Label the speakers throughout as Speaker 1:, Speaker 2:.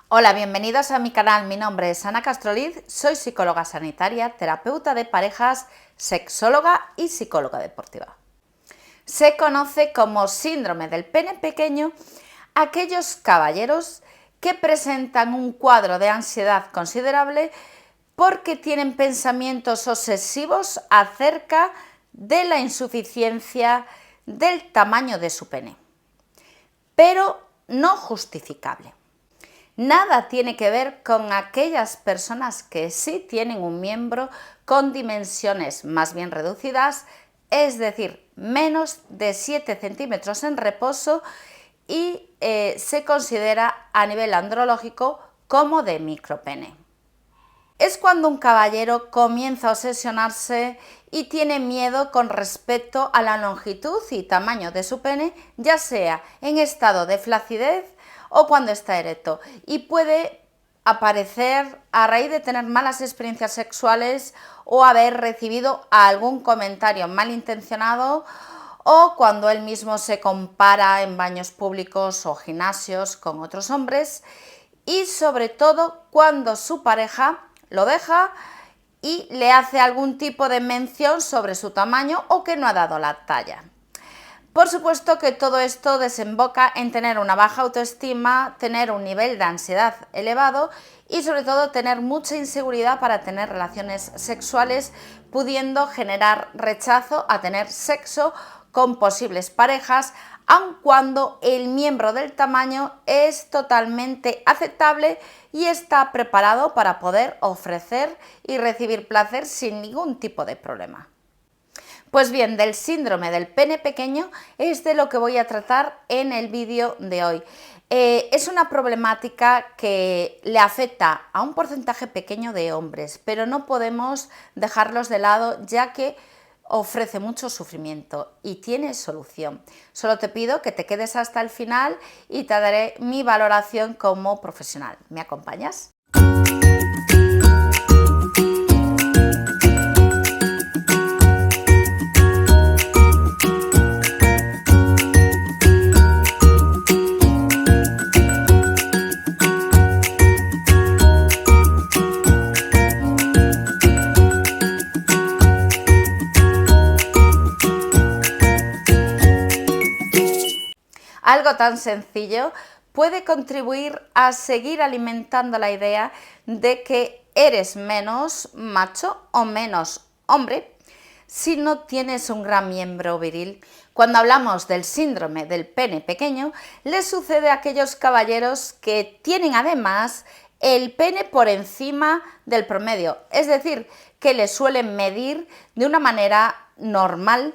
Speaker 1: Hola, bienvenidos a mi canal. Mi nombre es Ana Castroliz, soy psicóloga sanitaria, terapeuta de parejas, sexóloga y psicóloga deportiva. Se conoce como síndrome del pene pequeño aquellos caballeros que presentan un cuadro de ansiedad considerable porque tienen pensamientos obsesivos acerca de la insuficiencia del tamaño de su pene, pero no justificable. Nada tiene que ver con aquellas personas que sí tienen un miembro con dimensiones más bien reducidas, es decir, menos de 7 centímetros en reposo y se considera a nivel andrológico como de micropene. Es cuando un caballero comienza a obsesionarse y tiene miedo con respecto a la longitud y tamaño de su pene, ya sea en estado de flacidez o cuando está erecto, y puede aparecer a raíz de tener malas experiencias sexuales o haber recibido algún comentario malintencionado o cuando él mismo se compara en baños públicos o gimnasios con otros hombres, y sobre todo cuando su pareja lo deja y le hace algún tipo de mención sobre su tamaño o que no ha dado la talla. Por supuesto que todo esto desemboca en tener una baja autoestima, tener un nivel de ansiedad elevado y sobre todo tener mucha inseguridad para tener relaciones sexuales, pudiendo generar rechazo a tener sexo con posibles parejas, aun cuando el miembro del tamaño es totalmente aceptable y está preparado para poder ofrecer y recibir placer sin ningún tipo de problema. Pues bien, del síndrome del pene pequeño es de lo que voy a tratar en el vídeo de hoy. Es una problemática que le afecta a un porcentaje pequeño de hombres, pero no podemos dejarlos de lado ya que ofrece mucho sufrimiento y tiene solución. Solo te pido que te quedes hasta el final y te daré mi valoración como profesional. ¿Me acompañas? Algo tan sencillo puede contribuir a seguir alimentando la idea de que eres menos macho o menos hombre si no tienes un gran miembro viril. Cuando hablamos del síndrome del pene pequeño, le sucede a aquellos caballeros que tienen además el pene por encima del promedio, es decir, que le suelen medir de una manera normal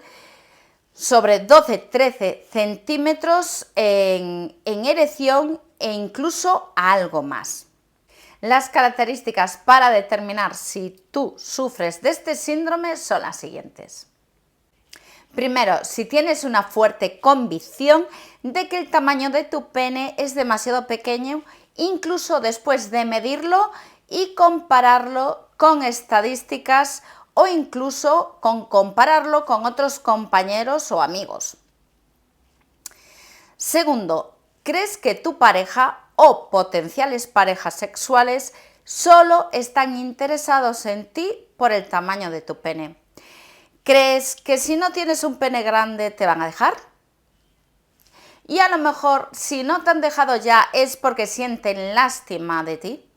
Speaker 1: sobre 12-13 centímetros en erección e incluso algo más. Las características para determinar si tú sufres de este síndrome son las siguientes. Primero, si tienes una fuerte convicción de que el tamaño de tu pene es demasiado pequeño, incluso después de medirlo y compararlo con estadísticas o incluso con compararlo con otros compañeros o amigos. Segundo, ¿crees que tu pareja o potenciales parejas sexuales solo están interesados en ti por el tamaño de tu pene? ¿Crees que si no tienes un pene grande te van a dejar? Y a lo mejor si no te han dejado ya es porque sienten lástima de ti.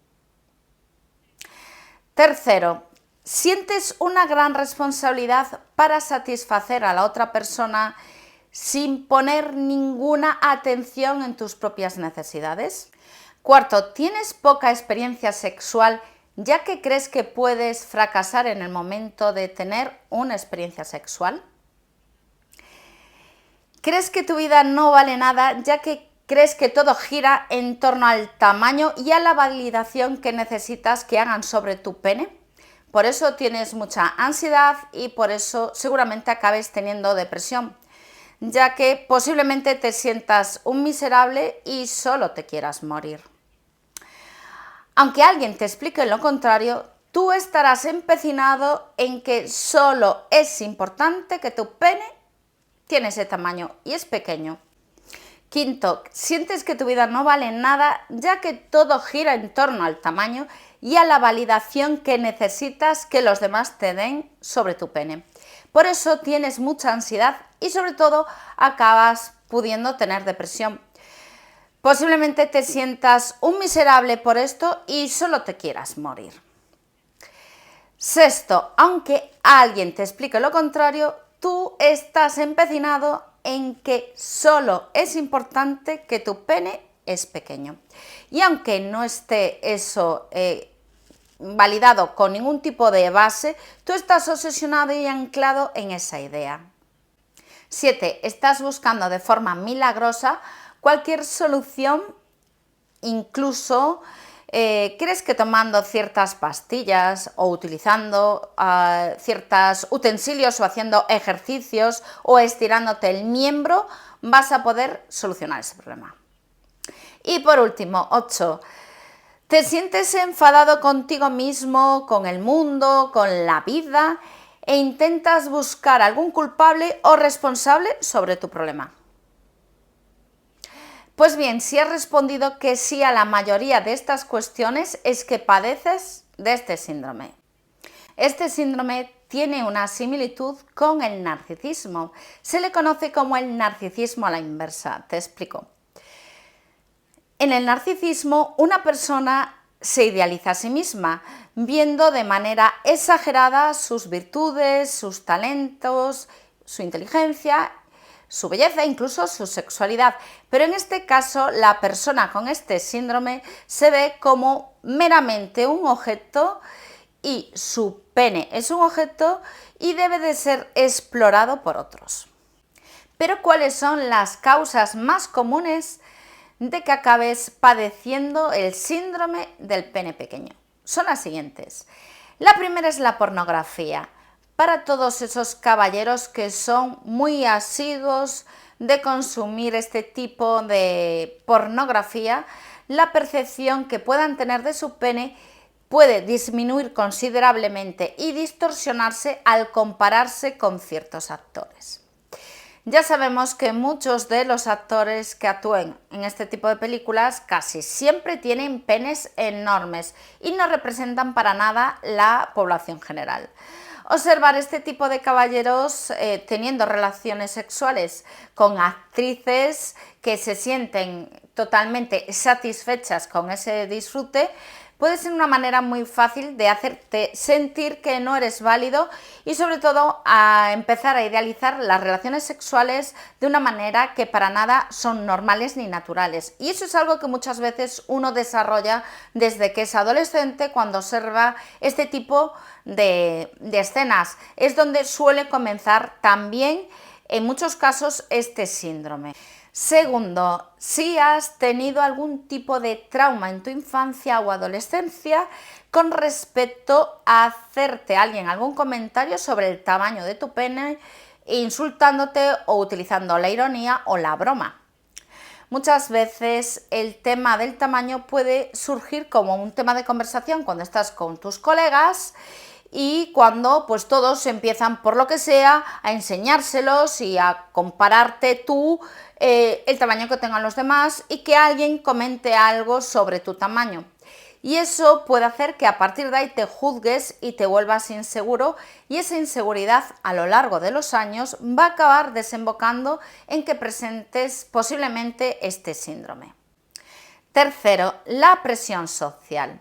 Speaker 1: Tercero, ¿sientes una gran responsabilidad para satisfacer a la otra persona sin poner ninguna atención en tus propias necesidades? Cuarto, ¿tienes poca experiencia sexual ya que crees que puedes fracasar en el momento de tener una experiencia sexual? ¿Crees que tu vida no vale nada ya que crees que todo gira en torno al tamaño y a la validación que necesitas que hagan sobre tu pene? Por eso tienes mucha ansiedad y por eso seguramente acabes teniendo depresión, ya que posiblemente te sientas un miserable y solo te quieras morir. Aunque alguien te explique lo contrario, tú estarás empecinado en que solo es importante que tu pene tiene ese tamaño y es pequeño. Quinto, sientes que tu vida no vale nada ya que todo gira en torno al tamaño y a la validación que necesitas que los demás te den sobre tu pene. Por eso tienes mucha ansiedad y sobre todo acabas pudiendo tener depresión. Posiblemente te sientas un miserable por esto y solo te quieras morir. Sexto, aunque alguien te explique lo contrario, tú estás empecinado en que solo es importante que tu pene es pequeño. Y aunque no esté eso validado con ningún tipo de base, tú estás obsesionado y anclado en esa idea. 7. Estás buscando de forma milagrosa cualquier solución, incluso crees que tomando ciertas pastillas o utilizando ciertos utensilios o haciendo ejercicios o estirándote el miembro vas a poder solucionar ese problema. Y por último, 8. Te sientes enfadado contigo mismo, con el mundo, con la vida e intentas buscar algún culpable o responsable sobre tu problema. Pues bien, si has respondido que sí a la mayoría de estas cuestiones es que padeces de este síndrome. Este síndrome tiene una similitud con el narcisismo. Se le conoce como el narcisismo a la inversa. Te explico. En el narcisismo, una persona se idealiza a sí misma, viendo de manera exagerada sus virtudes, sus talentos, su inteligencia, su belleza e incluso su sexualidad. Pero en este caso, la persona con este síndrome se ve como meramente un objeto y su pene es un objeto y debe de ser explorado por otros. Pero ¿cuáles son las causas más comunes de que acabes padeciendo el síndrome del pene pequeño? Son las siguientes. La primera es la pornografía. Para todos esos caballeros que son muy asiduos de consumir este tipo de pornografía, la percepción que puedan tener de su pene puede disminuir considerablemente y distorsionarse al compararse con ciertos actores. Ya sabemos que muchos de los actores que actúen en este tipo de películas casi siempre tienen penes enormes y no representan para nada la población general. Observar este tipo de caballeros teniendo relaciones sexuales con actrices que se sienten totalmente satisfechas con ese disfrute puede ser una manera muy fácil de hacerte sentir que no eres válido y sobre todo a empezar a idealizar las relaciones sexuales de una manera que para nada son normales ni naturales. Y eso es algo que muchas veces uno desarrolla desde que es adolescente cuando observa este tipo de escenas. Es donde suele comenzar también en muchos casos este síndrome. Segundo, si has tenido algún tipo de trauma en tu infancia o adolescencia con respecto a hacerte a alguien algún comentario sobre el tamaño de tu pene, insultándote o utilizando la ironía o la broma. Muchas veces el tema del tamaño puede surgir como un tema de conversación cuando estás con tus colegas y cuando pues todos empiezan por lo que sea a enseñárselos y a compararte tú el tamaño que tengan los demás y que alguien comente algo sobre tu tamaño. Y eso puede hacer que a partir de ahí te juzgues y te vuelvas inseguro y esa inseguridad a lo largo de los años va a acabar desembocando en que presentes posiblemente este síndrome. Tercero, la presión social.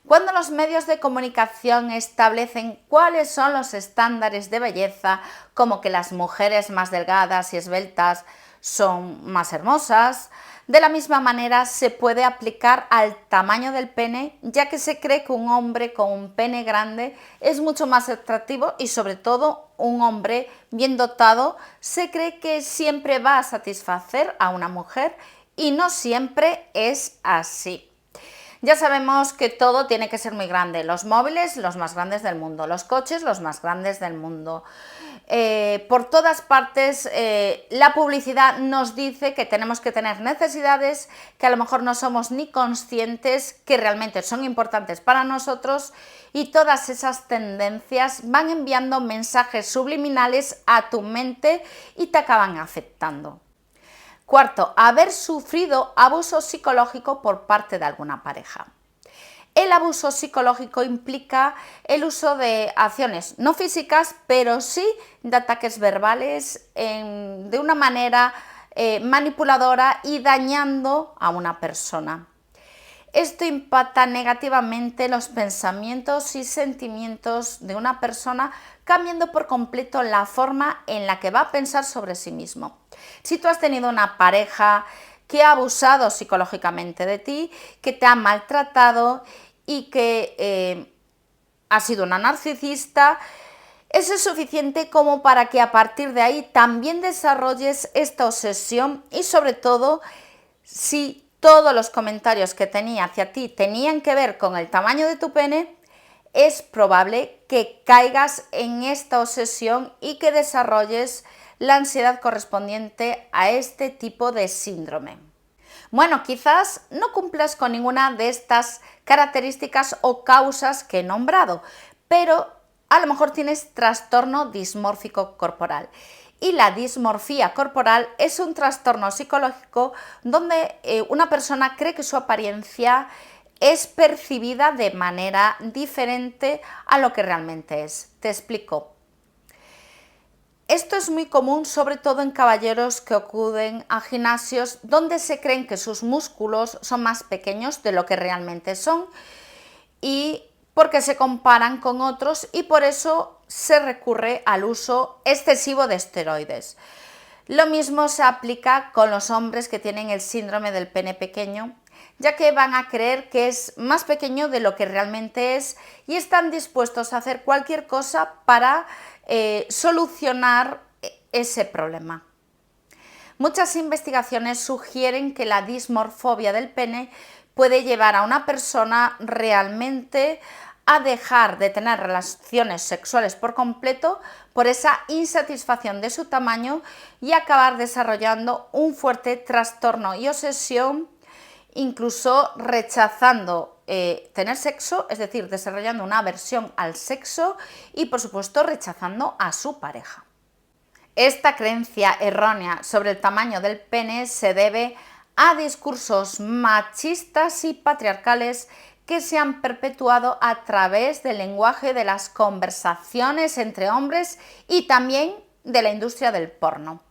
Speaker 1: Cuando los medios de comunicación establecen cuáles son los estándares de belleza, como que las mujeres más delgadas y esbeltas son más hermosas, de la misma manera se puede aplicar al tamaño del pene, ya que se cree que un hombre con un pene grande es mucho más atractivo y sobre todo un hombre bien dotado se cree que siempre va a satisfacer a una mujer y no siempre es así. Ya sabemos que todo tiene que ser muy grande, los móviles los más grandes del mundo, los coches los más grandes del mundo. Por todas partes la publicidad nos dice que tenemos que tener necesidades que a lo mejor no somos ni conscientes que realmente son importantes para nosotros y todas esas tendencias van enviando mensajes subliminales a tu mente y te acaban afectando. Cuarto, haber sufrido abuso psicológico por parte de alguna pareja. El abuso psicológico implica el uso de acciones no físicas, pero sí de ataques verbales de una manera manipuladora y dañando a una persona. Esto impacta negativamente los pensamientos y sentimientos de una persona, cambiando por completo la forma en la que va a pensar sobre sí mismo. Si tú has tenido una pareja que ha abusado psicológicamente de ti, que te ha maltratado y que ha sido una narcisista, eso es suficiente como para que a partir de ahí también desarrolles esta obsesión y sobre todo si todos los comentarios que tenía hacia ti tenían que ver con el tamaño de tu pene, es probable que caigas en esta obsesión y que desarrolles la ansiedad correspondiente a este tipo de síndrome. Bueno, quizás no cumplas con ninguna de estas características o causas que he nombrado, pero a lo mejor tienes trastorno dismórfico corporal. Y la dismorfía corporal es un trastorno psicológico donde una persona cree que su apariencia es percibida de manera diferente a lo que realmente es. Te explico. Esto es muy común, sobre todo en caballeros que acuden a gimnasios donde se creen que sus músculos son más pequeños de lo que realmente son y porque se comparan con otros y por eso se recurre al uso excesivo de esteroides. Lo mismo se aplica con los hombres que tienen el síndrome del pene pequeño, ya que van a creer que es más pequeño de lo que realmente es y están dispuestos a hacer cualquier cosa para solucionar ese problema. Muchas investigaciones sugieren que la dismorfobia del pene puede llevar a una persona realmente a dejar de tener relaciones sexuales por completo por esa insatisfacción de su tamaño y acabar desarrollando un fuerte trastorno y obsesión, incluso rechazando tener sexo, es decir, desarrollando una aversión al sexo y por supuesto rechazando a su pareja. Esta creencia errónea sobre el tamaño del pene se debe a discursos machistas y patriarcales que se han perpetuado a través del lenguaje de las conversaciones entre hombres y también de la industria del porno.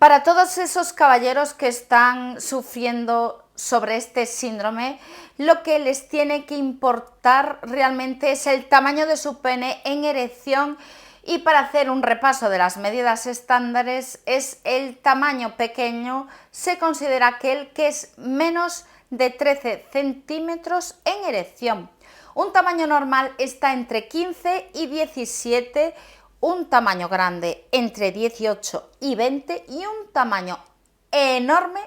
Speaker 1: Para todos esos caballeros que están sufriendo sobre este síndrome, lo que les tiene que importar realmente es el tamaño de su pene en erección y para hacer un repaso de las medidas estándares es el tamaño pequeño, se considera aquel que es menos de 13 centímetros en erección. Un tamaño normal está entre 15 y 17, un tamaño grande entre 18 y 20 y un tamaño enorme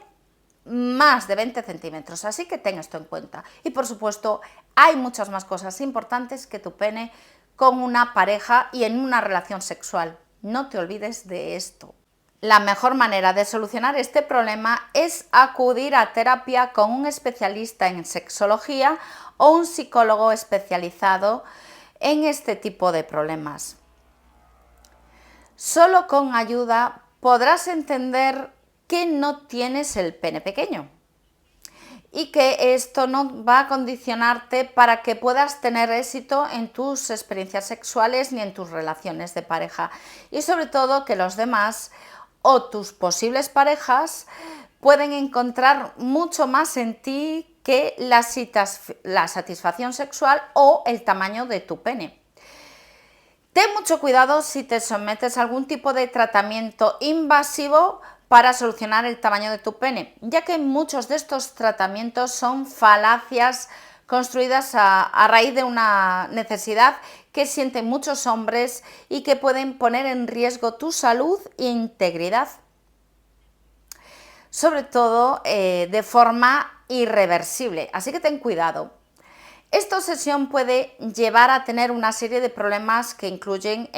Speaker 1: más de 20 centímetros, así que ten esto en cuenta. Y por supuesto hay muchas más cosas importantes que tu pene con una pareja y en una relación sexual. No te olvides de esto. La mejor manera de solucionar este problema es acudir a terapia con un especialista en sexología o un psicólogo especializado en este tipo de problemas. Solo con ayuda podrás entender que no tienes el pene pequeño y que esto no va a condicionarte para que puedas tener éxito en tus experiencias sexuales ni en tus relaciones de pareja y sobre todo que los demás o tus posibles parejas pueden encontrar mucho más en ti que la satisfacción sexual o el tamaño de tu pene. Ten mucho cuidado si te sometes a algún tipo de tratamiento invasivo para solucionar el tamaño de tu pene, ya que muchos de estos tratamientos son falacias construidas a raíz de una necesidad que sienten muchos hombres y que pueden poner en riesgo tu salud e integridad, sobre todo de forma irreversible, así que ten cuidado. Esta obsesión puede llevar a tener una serie de problemas que incluyen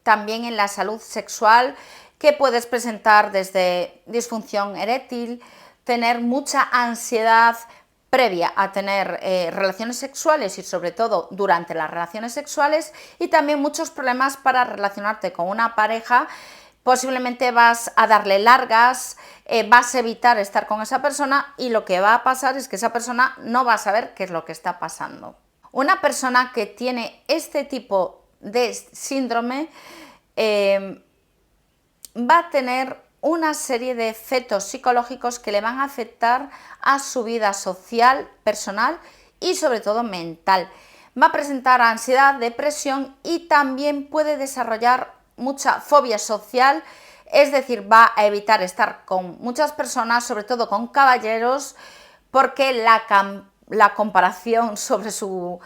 Speaker 1: también en la salud sexual, que puedes presentar desde disfunción eréctil, tener mucha ansiedad previa a tener relaciones sexuales y sobre todo durante las relaciones sexuales y también muchos problemas para relacionarte con una pareja posiblemente vas a darle largas, vas a evitar estar con esa persona y lo que va a pasar es que esa persona no va a saber qué es lo que está pasando. Una persona que tiene este tipo de síndrome va a tener una serie de efectos psicológicos que le van a afectar a su vida social, personal y sobre todo mental. Va a presentar ansiedad, depresión y también puede desarrollar mucha fobia social, es decir, va a evitar estar con muchas personas, sobre todo con caballeros, porque la comparación sobre su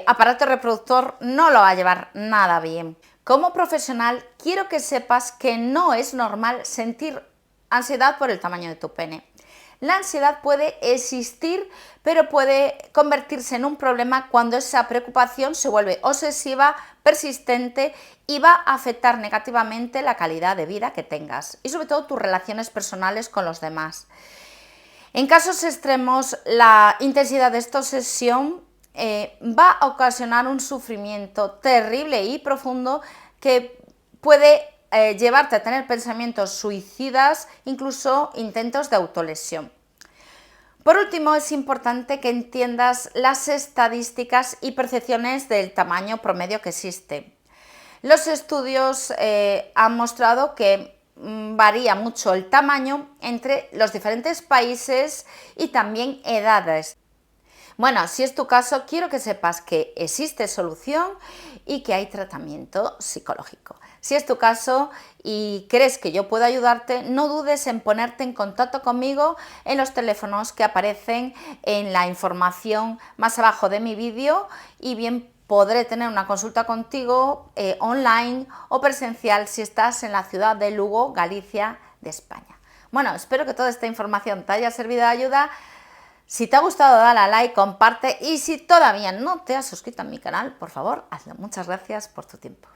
Speaker 1: aparato reproductor no lo va a llevar nada bien. Como profesional, quiero que sepas que no es normal sentir ansiedad por el tamaño de tu pene. La ansiedad puede existir, pero puede convertirse en un problema cuando esa preocupación se vuelve obsesiva, persistente y va a afectar negativamente la calidad de vida que tengas y sobre todo tus relaciones personales con los demás. En casos extremos, la intensidad de esta obsesión va a ocasionar un sufrimiento terrible y profundo que puede llevarte a tener pensamientos suicidas, incluso intentos de autolesión. Por último, es importante que entiendas las estadísticas y percepciones del tamaño promedio que existe. Los estudios han mostrado que varía mucho el tamaño entre los diferentes países y también edades. Bueno, si es tu caso, quiero que sepas que existe solución y que hay tratamiento psicológico. Si es tu caso y crees que yo puedo ayudarte, no dudes en ponerte en contacto conmigo en los teléfonos que aparecen en la información más abajo de mi vídeo y bien podré tener una consulta contigo online o presencial si estás en la ciudad de Lugo, Galicia, de España. Bueno, espero que toda esta información te haya servido de ayuda. Si te ha gustado, dale a like, comparte y si todavía no te has suscrito a mi canal, por favor, hazlo. Muchas gracias por tu tiempo.